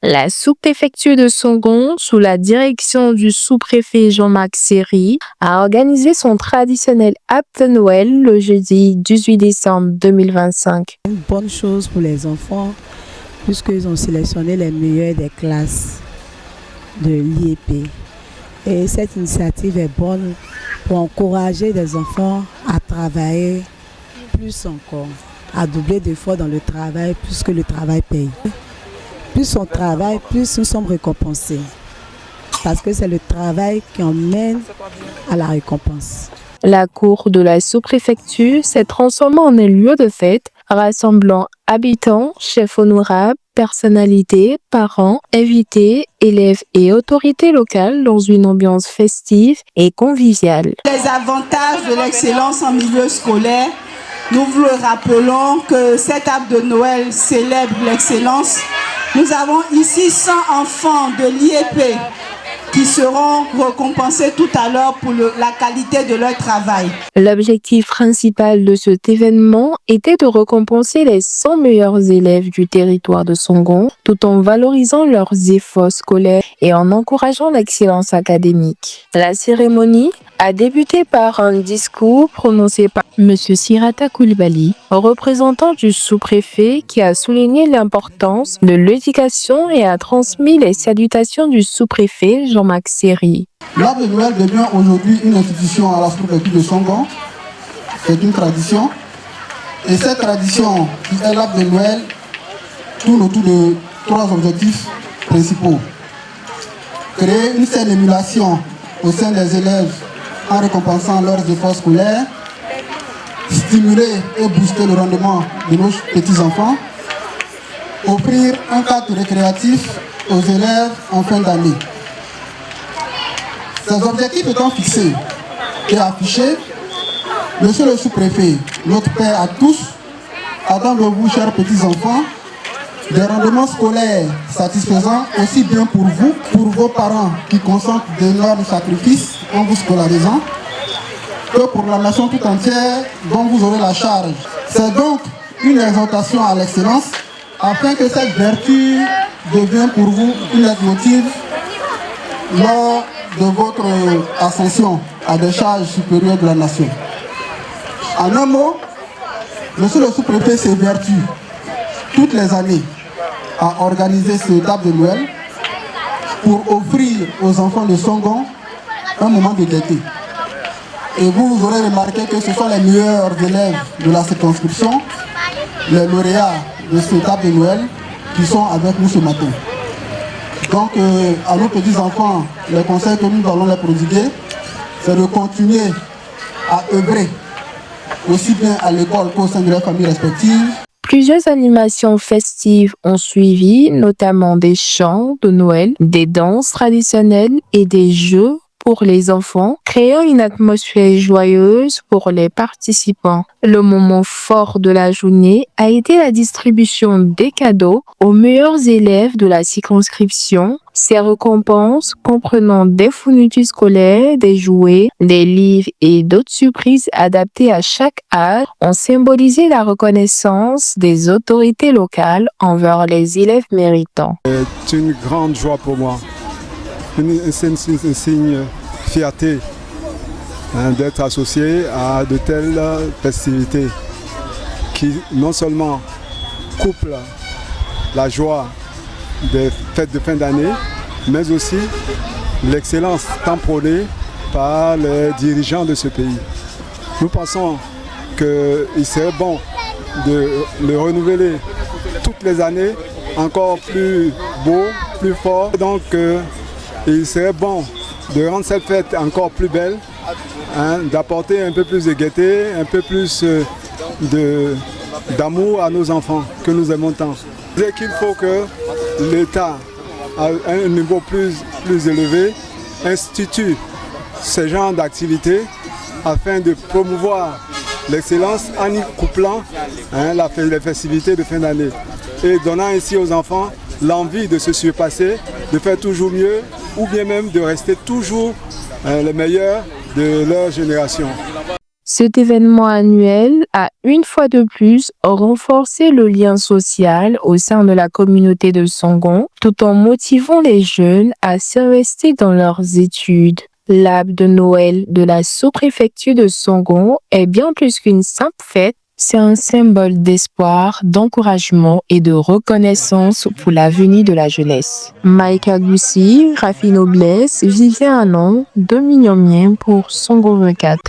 La sous-préfecture de Songon, sous la direction du sous-préfet Jean-Marc Seri, a organisé son traditionnel App de Noël le jeudi 18 décembre 2025. Une bonne chose pour les enfants, puisqu'ils ont sélectionné les meilleurs des classes de l'IEP. Et cette initiative est bonne pour encourager les enfants à travailler plus encore, à doubler d'efforts dans le travail, puisque le travail paye. Plus on travaille, plus nous sommes récompensés. Parce que c'est le travail qui emmène à la récompense. La cour de la sous-préfecture s'est transformée en un lieu de fête, rassemblant habitants, chefs honorables, personnalités, parents, invités, élèves et autorités locales dans une ambiance festive et conviviale. Les avantages de l'excellence en milieu scolaire, nous vous le rappelons que cette App de Noël célèbre l'excellence. Nous avons ici 100 enfants de l'IEP qui seront récompensés tout à l'heure pour la qualité de leur travail. L'objectif principal de cet événement était de récompenser les 100 meilleurs élèves du territoire de Songon, tout en valorisant leurs efforts scolaires et en encourageant l'excellence académique. La cérémonie a débuté par un discours prononcé par M. Sirata Koulibaly, représentant du sous-préfet, qui a souligné l'importance de l'éducation et a transmis les salutations du sous-préfet Jean-Marc Seri. L'App de Noël devient aujourd'hui une institution à la sous-préfecture de Songon. C'est une tradition. Et cette tradition, qui est l'App de Noël, tourne autour de 3 objectifs principaux. Créer une saine émulation au sein des élèves en récompensant leurs efforts scolaires, stimuler et booster le rendement de nos petits-enfants, offrir un cadre récréatif aux élèves en fin d'année. Ces objectifs étant fixés et affichés, Monsieur le sous-préfet, notre père à tous, attend de vous, chers petits-enfants, des rendements scolaires satisfaisants aussi bien pour vous, pour vos parents qui consentent d'énormes sacrifices en vous scolarisant, que pour la nation tout entière dont vous aurez la charge. C'est donc une exhortation à l'excellence afin que cette vertu devienne pour vous une leitmotiv lors de votre ascension à des charges supérieures de la nation. En un mot, Monsieur le sous-préfet s'évertue toutes les années à organiser cette App de Noël pour offrir aux enfants de Songon un moment de gaieté. Et vous aurez remarqué que ce sont les meilleurs élèves de la circonscription, les lauréats de cette App de Noël, qui sont avec nous ce matin. Donc à nos petits-enfants, les conseils que nous allons les prodiguer, c'est de continuer à œuvrer aussi bien à l'école qu'au sein de leurs familles respectives. Plusieurs animations festives ont suivi, notamment des chants de Noël, des danses traditionnelles et des jeux pour les enfants, créant une atmosphère joyeuse pour les participants. Le moment fort de la journée a été la distribution des cadeaux aux meilleurs élèves de la circonscription. Ces récompenses, comprenant des fournitures scolaires, des jouets, des livres et d'autres surprises adaptées à chaque âge, ont symbolisé la reconnaissance des autorités locales envers les élèves méritants. C'est une grande joie pour moi. C'est un signe fierté d'être associé à de telles festivités qui non seulement couplent la joie des fêtes de fin d'année, mais aussi l'excellence tant prônée par les dirigeants de ce pays. Nous pensons qu'il serait bon de le renouveler toutes les années, encore plus beau, plus fort. Donc il serait bon de rendre cette fête encore plus belle, d'apporter un peu plus de gaieté, un peu plus d'amour à nos enfants que nous aimons tant. C'est qu'il faut que l'État, à un niveau plus élevé, institue ce genre d'activités afin de promouvoir l'excellence en y couplant les festivités de fin d'année et donnant ainsi aux enfants l'envie de se surpasser, de faire toujours mieux ou bien même de rester toujours les meilleurs de leur génération. Cet événement annuel a une fois de plus renforcé le lien social au sein de la communauté de Songon, tout en motivant les jeunes à s'investir dans leurs études. L'arbre de Noël de la sous-préfecture de Songon est bien plus qu'une simple fête. C'est un symbole d'espoir, d'encouragement et de reconnaissance pour l'avenir de la jeunesse. Mike Agoussi, Rafi Noblesse, Vivian Anon, Dominion Mien pour Songon 24.